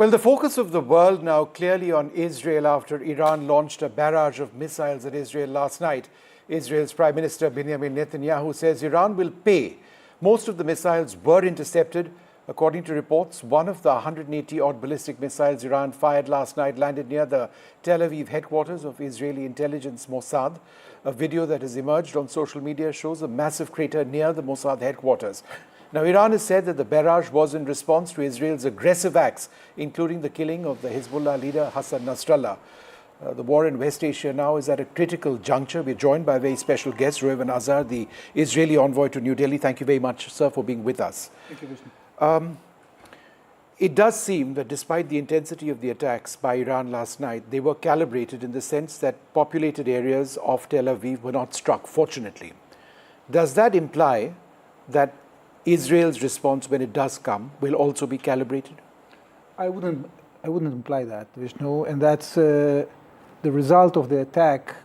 Well, the focus of the world now clearly on Israel after Iran launched a barrage of missiles at Israel last night. Israel's Prime Minister Benjamin Netanyahu says Iran will pay. Most of the missiles were intercepted. According to reports, one of the 180-odd ballistic missiles Iran fired last night landed near the Tel Aviv headquarters of Israeli intelligence Mossad. A video that has emerged on social media shows a massive crater near the Mossad headquarters. Now, Iran has said that the barrage was in response to Israel's aggressive acts, including the killing of the Hezbollah leader Hassan Nasrallah. The war in West Asia now is at a critical juncture. We're joined by a very special guest, Reuven Azar, the Israeli envoy to New Delhi. Thank you very much, sir, for being with us. Thank you, Vishnu. It does seem that despite the intensity of the attacks by Iran last night, they were calibrated in the sense that populated areas of Tel Aviv were not struck, fortunately. Does that imply that Israel's response, when it does come, will also be calibrated? I wouldn't imply that, Vishnu, and that's the result of the attack.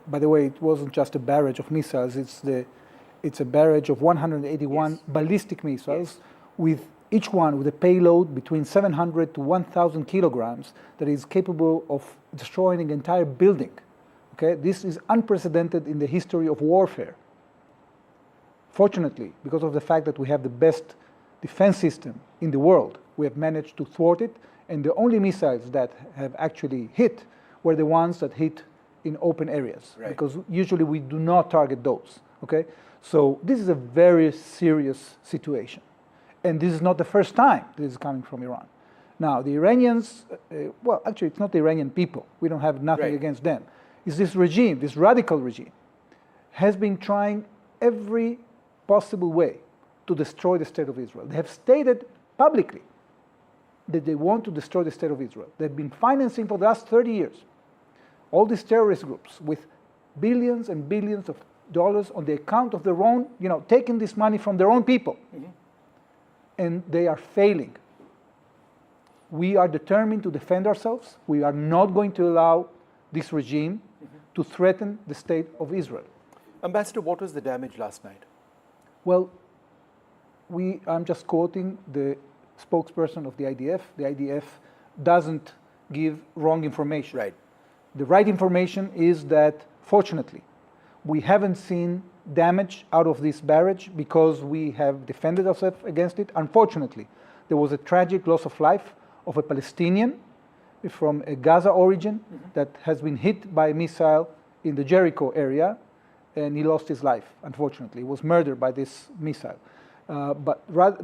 By the way, it wasn't just a barrage of missiles; it's a barrage of 181 ballistic missiles, with each one with a payload between 700 to 1,000 kilograms that is capable of destroying an entire building. Okay, this is unprecedented in the history of warfare. Fortunately, because of the fact that we have the best defense system in the world, we have managed to thwart it, and the only missiles that have actually hit were the ones that hit in open areas, because usually we do not target those, okay? So this is a very serious situation, and this is not the first time this is coming from Iran. Now, the Iranians, well, actually, it's not the Iranian people. We don't have nothing against them. It's this regime, this radical regime, has been trying every possible way to destroy the state of Israel. They have stated publicly that they want to destroy the state of Israel. They've been financing for the last 30 years all these terrorist groups with billions and billions of dollars on the account of their own, taking this money from their own people. And they are failing. We are determined to defend ourselves. We are not going to allow this regime to threaten the state of Israel. Ambassador, what was the damage last night? Well, I'm just quoting the spokesperson of the IDF. The IDF doesn't give wrong information. Right. The right information is that, fortunately, we haven't seen damage out of this barrage because we have defended ourselves against it. Unfortunately, there was a tragic loss of life of a Palestinian from a Gaza origin that has been hit by a missile in the Jericho area, and he lost his life, unfortunately. He was murdered by this missile.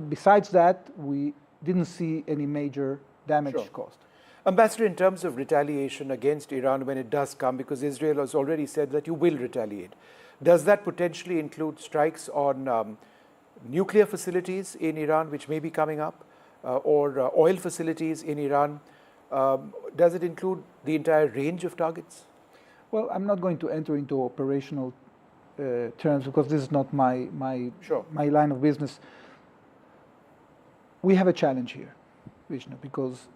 Besides that, we didn't see any major damage caused. Ambassador, in terms of retaliation against Iran when it does come, because Israel has already said that you will retaliate, does that potentially include strikes on nuclear facilities in Iran, which may be coming up, or oil facilities in Iran? Does it include the entire range of targets? Well, I'm not going to enter into operational terms because this is not my line of business. We have a challenge here, Vishnu, because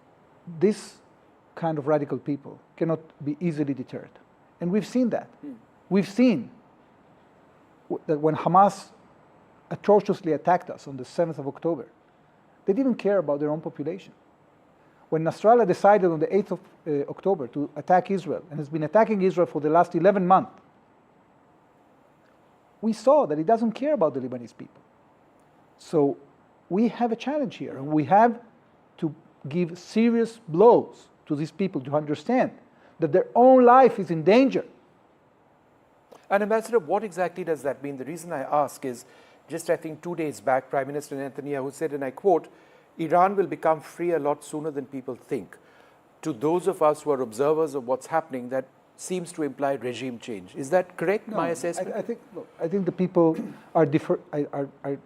this kind of radical people cannot be easily deterred. And we've seen that. We've seen that when Hamas atrociously attacked us on the 7th of October, they didn't care about their own population. When Nasrallah decided on the 8th of October to attack Israel, and has been attacking Israel for the last 11 months, we saw that he doesn't care about the Lebanese people. So we have a challenge here, and we have to give serious blows to these people to understand that their own life is in danger. And Ambassador, what exactly does that mean? The reason I ask is, just I think 2 days back, Prime Minister Netanyahu said, and I quote, Iran will become free a lot sooner than people think. To those of us who are observers of what's happening, that seems to imply regime change. Is that correct, my assessment? I think the people are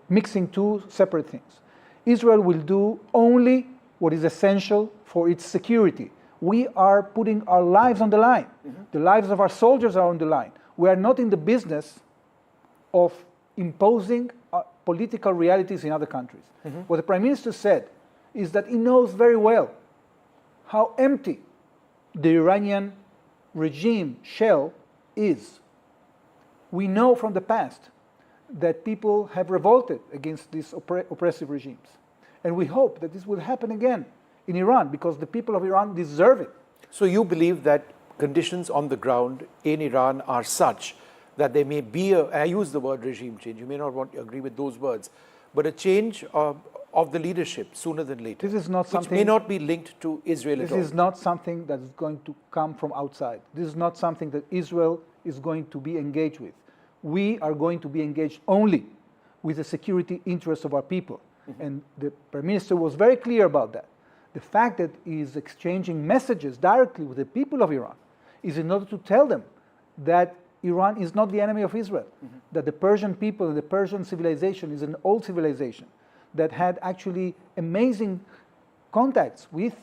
mixing two separate things. Israel will do only what is essential for its security. We are putting our lives on the line. The lives of our soldiers are on the line. We are not in the business of imposing political realities in other countries. What the Prime Minister said is that he knows very well how empty the Iranian regime shell is. We know from the past that people have revolted against these oppressive regimes. And we hope that this will happen again in Iran, because the people of Iran deserve it. So you believe that conditions on the ground in Iran are such that there may be I use the word regime change, you may not want to agree with those words, but a change of the leadership sooner than later, This is not something, which may not be linked to Israel at all. This is not something that is going to come from outside. This is not something that Israel is going to be engaged with. We are going to be engaged only with the security interests of our people. And the Prime Minister was very clear about that. The fact that he is exchanging messages directly with the people of Iran is in order to tell them that Iran is not the enemy of Israel, that the Persian people and the Persian civilization is an old civilization that had actually amazing contacts with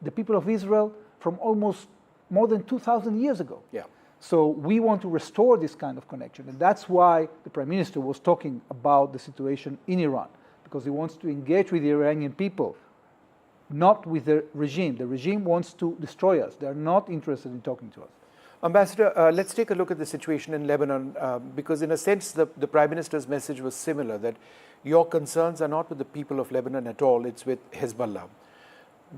the people of Israel from almost more than 2,000 years ago. Yeah. So we want to restore this kind of connection. And that's why the Prime Minister was talking about the situation in Iran, because he wants to engage with the Iranian people, not with the regime. The regime wants to destroy us. They're not interested in talking to us. Ambassador, let's take a look at the situation in Lebanon, because in a sense the Prime Minister's message was similar, that your concerns are not with the people of Lebanon at all, it's with Hezbollah.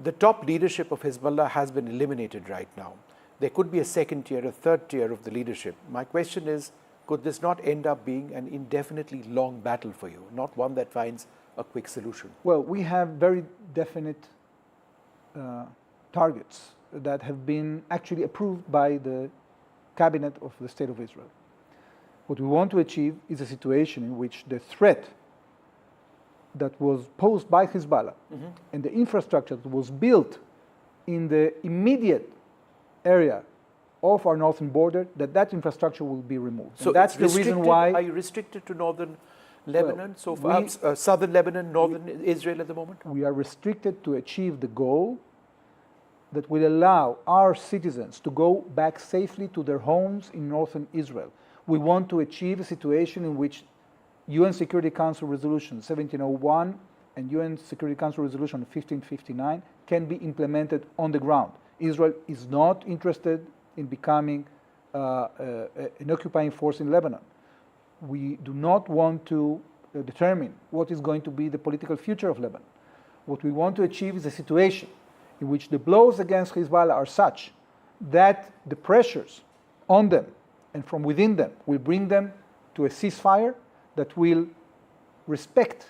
The top leadership of Hezbollah has been eliminated right now. There could be a second tier, a third tier of the leadership. My question is, could this not end up being an indefinitely long battle for you, not one that finds a quick solution? Well, we have very definite targets that have been actually approved by the cabinet of the State of Israel. What we want to achieve is a situation in which the threat that was posed by Hezbollah and the infrastructure that was built in the immediate area of our northern border, that infrastructure will be removed. So and that's the reason why. Are you restricted to northern Lebanon, so far, southern Lebanon, northern Israel at the moment? We are restricted to achieve the goal that will allow our citizens to go back safely to their homes in northern Israel. We want to achieve a situation in which UN Security Council Resolution 1701 and UN Security Council Resolution 1559 can be implemented on the ground. Israel is not interested in becoming an occupying force in Lebanon. We do not want to determine what is going to be the political future of Lebanon. What we want to achieve is a situation in which the blows against Hezbollah are such that the pressures on them and from within them will bring them to a ceasefire that will respect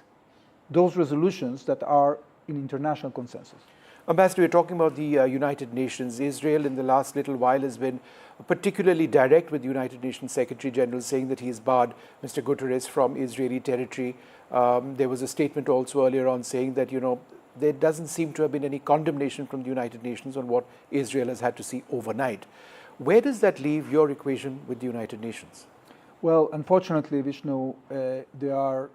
those resolutions that are in international consensus. Ambassador, we're talking about the United Nations. Israel in the last little while has been particularly direct with the United Nations Secretary General, saying that he has barred Mr. Guterres from Israeli territory. There was a statement also earlier on saying that, there doesn't seem to have been any condemnation from the United Nations on what Israel has had to see overnight. Where does that leave your equation with the United Nations? Well, unfortunately, Vishnu, there are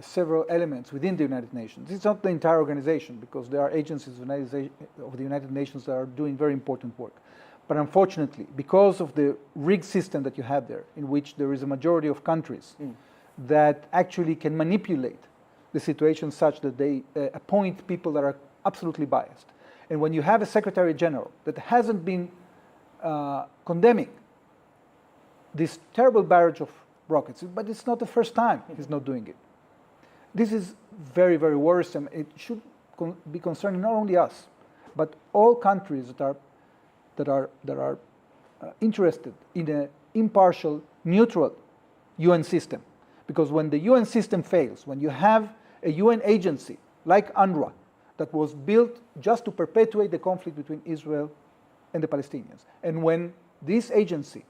several elements within the United Nations. It's not the entire organization, because there are agencies of the United Nations that are doing very important work. But unfortunately, because of the rigged system that you have there, in which there is a majority of countries that actually can manipulate the situation such that they appoint people that are absolutely biased. And when you have a Secretary General that hasn't been condemning this terrible barrage of rockets, but it's not the first time he's not doing it. This is very, very worrisome. It should be concerning not only us, but all countries that are interested in an impartial, neutral UN system. Because when the UN system fails, when you have a UN agency like UNRWA that was built just to perpetuate the conflict between Israel and the Palestinians, and when this agency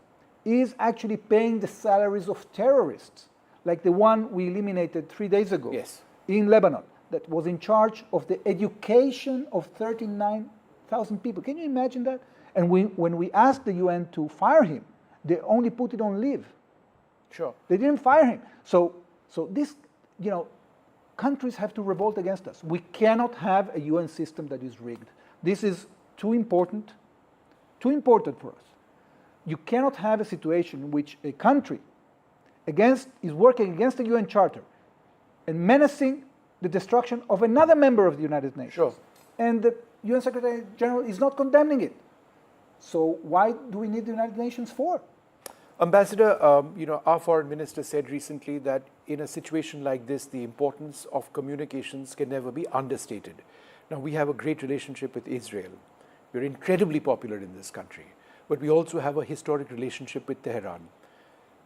is actually paying the salaries of terrorists, like the one we eliminated 3 days ago in Lebanon, that was in charge of the education of 39,000 people. Can you imagine that? And when we asked the UN to fire him, they only put it on leave. Sure. They didn't fire him. So this, countries have to revolt against us. We cannot have a UN system that is rigged. This is too important for us. You cannot have a situation in which a country is working against the UN Charter and menacing the destruction of another member of the United Nations. Sure. And the UN Secretary General is not condemning it. So why do we need the United Nations for? Ambassador, our foreign minister said recently that in a situation like this, the importance of communications can never be understated. Now, we have a great relationship with Israel. We're incredibly popular in this country. But we also have a historic relationship with Tehran.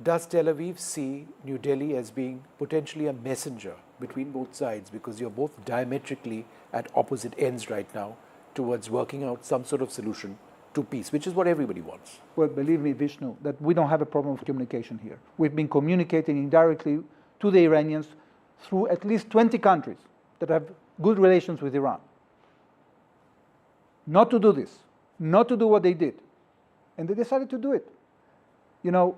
Does Tel Aviv see New Delhi as being potentially a messenger between both sides, because you're both diametrically at opposite ends right now towards working out some sort of solution to peace, which is what everybody wants? Well, believe me, Vishnu, that we don't have a problem of communication here. We've been communicating indirectly to the Iranians through at least 20 countries that have good relations with Iran. Not to do this, not to do what they did. And they decided to do it. You know,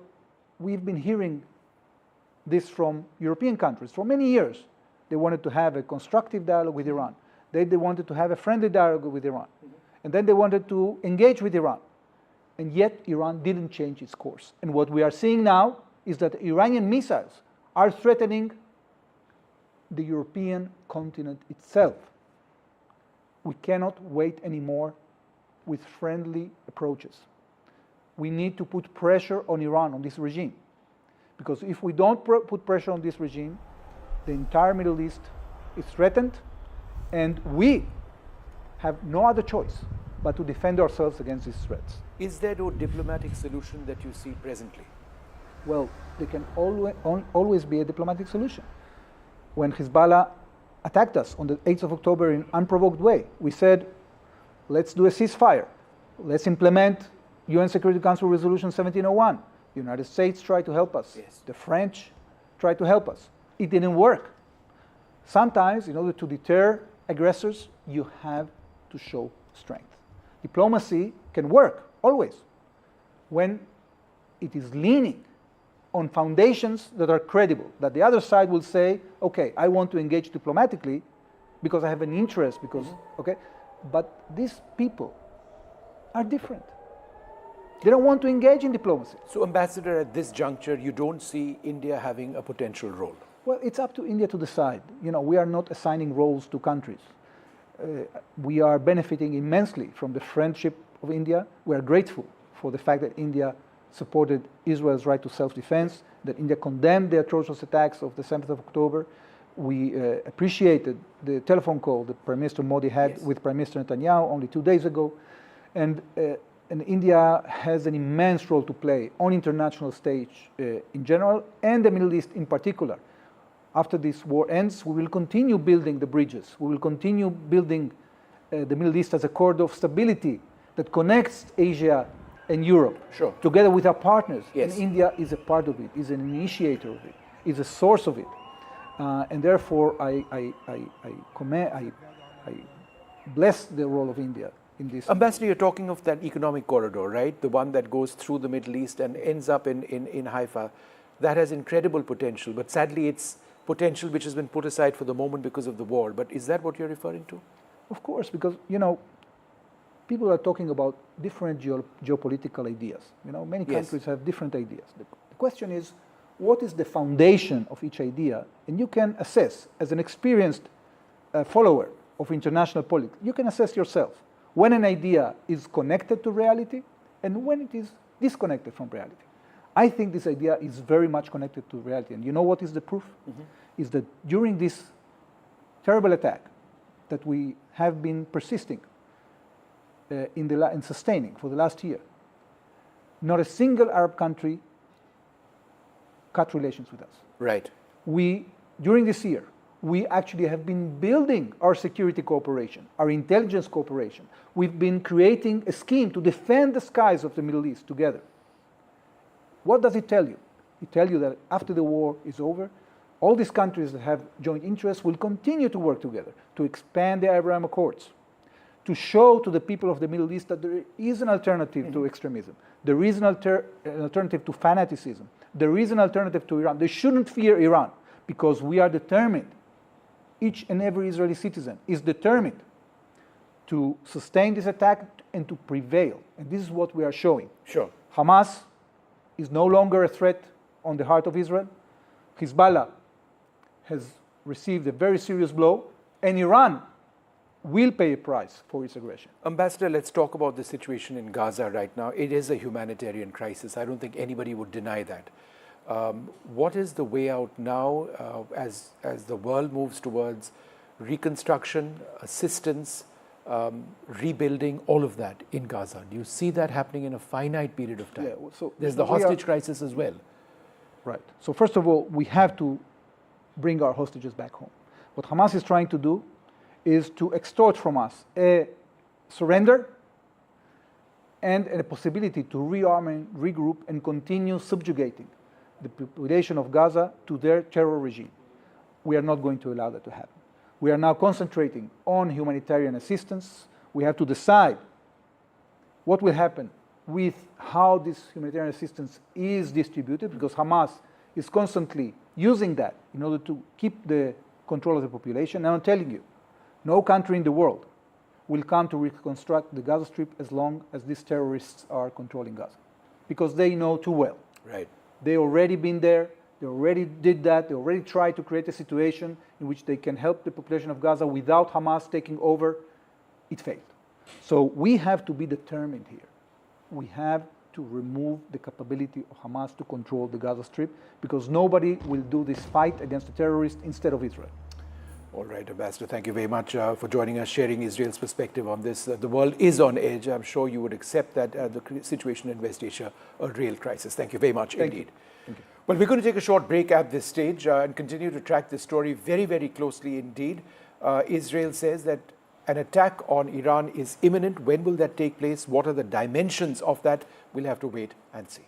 we've been hearing this from European countries for many years. They wanted to have a constructive dialogue with Iran. They wanted to have a friendly dialogue with Iran. And then they wanted to engage with Iran. And yet Iran didn't change its course. And what we are seeing now is that Iranian missiles are threatening the European continent itself. We cannot wait anymore with friendly approaches. We need to put pressure on Iran, on this regime. Because if we don't put pressure on this regime, the entire Middle East is threatened, and we have no other choice but to defend ourselves against these threats. Is there no diplomatic solution that you see presently? Well, there can always be a diplomatic solution. When Hezbollah attacked us on the 8th of October in an unprovoked way, we said, let's do a ceasefire. Let's implement UN Security Council Resolution 1701. The United States tried to help us. Yes. The French tried to help us. It didn't work. Sometimes, in order to deter aggressors, you have to show strength. Diplomacy can work, always, when it is leaning on foundations that are credible, that the other side will say, okay, I want to engage diplomatically because I have an interest, because, okay, but these people are different. They don't want to engage in diplomacy. So, Ambassador, at this juncture, you don't see India having a potential role? Well, it's up to India to decide. You know, we are not assigning roles to countries. We are benefiting immensely from the friendship of India. We are grateful for the fact that India supported Israel's right to self-defense, that India condemned the atrocious attacks of the 7th of October. We appreciated the telephone call that Prime Minister Modi had with Prime Minister Netanyahu only 2 days ago. And India has an immense role to play on international stage in general, and the Middle East in particular. After this war ends, we will continue building the bridges. We will continue building the Middle East as a corridor of stability that connects Asia and Europe, together with our partners. Yes. And India is a part of it, is an initiator of it, is a source of it. And therefore, I bless the role of India in this. Ambassador, you're talking of that economic corridor, right? The one that goes through the Middle East and ends up in Haifa. That has incredible potential, but sadly it's potential which has been put aside for the moment because of the war. But is that what you're referring to? Of course, because, you know, people are talking about different geopolitical ideas. You know, many countries have different ideas. The question is, what is the foundation of each idea? And you can assess, as an experienced follower of international politics, you can assess yourself when an idea is connected to reality and when it is disconnected from reality. I think this idea is very much connected to reality. And you know what is the proof? Is that during this terrible attack that we have been persisting and sustaining for the last year, not a single Arab country cut relations with us. Right. During this year, we actually have been building our security cooperation, our intelligence cooperation. We've been creating a scheme to defend the skies of the Middle East together. What does it tell you? It tells you that after the war is over, all these countries that have joint interests will continue to work together to expand the Abraham Accords, to show to the people of the Middle East that there is an alternative to extremism. There is an alternative to fanaticism. There is an alternative to Iran. They shouldn't fear Iran because we are determined. Each and every Israeli citizen is determined to sustain this attack and to prevail. And this is what we are showing. Sure. Hamas is no longer a threat on the heart of Israel. Hezbollah has received a very serious blow, and Iran will pay a price for its aggression. Ambassador, let's talk about the situation in Gaza right now. It is a humanitarian crisis. I don't think anybody would deny that. What is the way out now as the world moves towards reconstruction, assistance, rebuilding, all of that in Gaza? Do you see that happening in a finite period of time? Yeah, so there's the hostage crisis as well. Right. So first of all, we have to bring our hostages back home. What Hamas is trying to do is to extort from us a surrender and a possibility to rearm and regroup and continue subjugating the population of Gaza to their terror regime. We are not going to allow that to happen. We are now concentrating on humanitarian assistance. We have to decide what will happen with how this humanitarian assistance is distributed, because Hamas is constantly using that in order to keep the control of the population. And I'm telling you, no country in the world will come to reconstruct the Gaza Strip as long as these terrorists are controlling Gaza, because they know too well. Right. They already been there. They already did that. They already tried to create a situation in which they can help the population of Gaza without Hamas taking over. It failed. So we have to be determined here. We have to remove the capability of Hamas to control the Gaza Strip, because nobody will do this fight against the terrorists instead of Israel. All right, Ambassador, thank you very much for joining us, sharing Israel's perspective on this. The world is on edge. I'm sure you would accept that the situation in West Asia, a real crisis. Thank you very much indeed. Thank you. Well, we're going to take a short break at this stage and continue to track this story very, very closely indeed. Israel says that an attack on Iran is imminent. When will that take place? What are the dimensions of that? We'll have to wait and see.